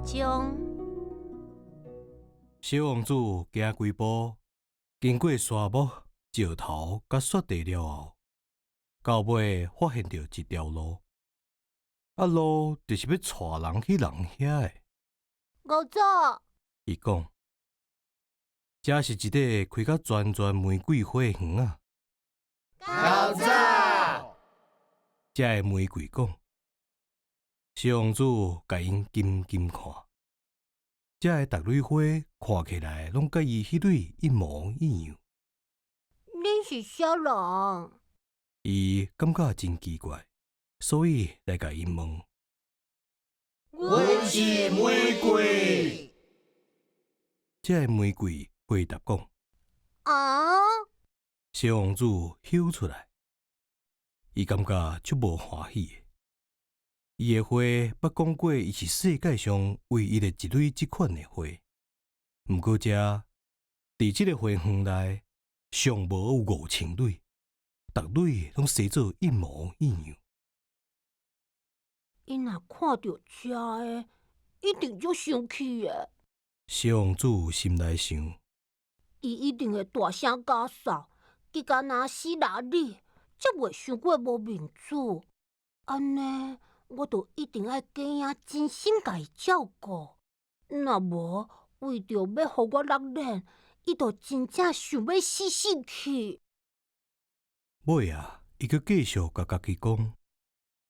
钟。小王子行几步，经过沙漠、石头甲雪地了后，到尾发现着一条路，路就是要带人去人遐的。五祖，伊讲，这是一块开甲全全玫瑰花的园啊。五祖，这个玫瑰讲，小王子甲因金金看，这个逐蕊花看起来拢甲伊迄蕊一模一样。恁是啥人？伊感觉真奇怪，所以来甲因问。阮是玫瑰。这个玫瑰回答讲：啊！小王子嗅出来，伊感觉足无欢喜的。伊的花捌讲过，伊是世界上唯一的一蕊即款的花。毋过遮，伫即个花园内，上无有5000蕊，逐蕊拢生做一模一样。伊若看到遮个，一定足生气的。小王子心内想：伊一定会大声假扫，结果若死哪里，则袂伤过无面子。安尼，我著一定爱假影真心甲伊照顾。若无，为着要互我落脸，伊著真正想要死去。尾啊，伊阁继续甲家己讲：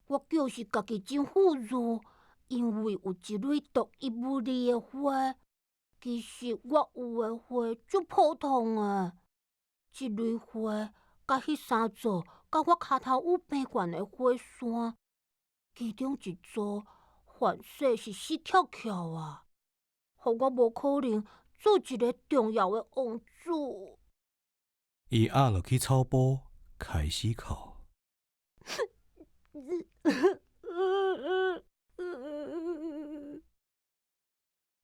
我就是家己真富裕，因为有一蕊独一无二的花。其实我有的花足普通的，一蕊花甲迄三座甲我骹头有平悬的花山，其中一座反势是死翘翘啊，互我无可能做一个重要的王子。伊压落去草坡，开始哭。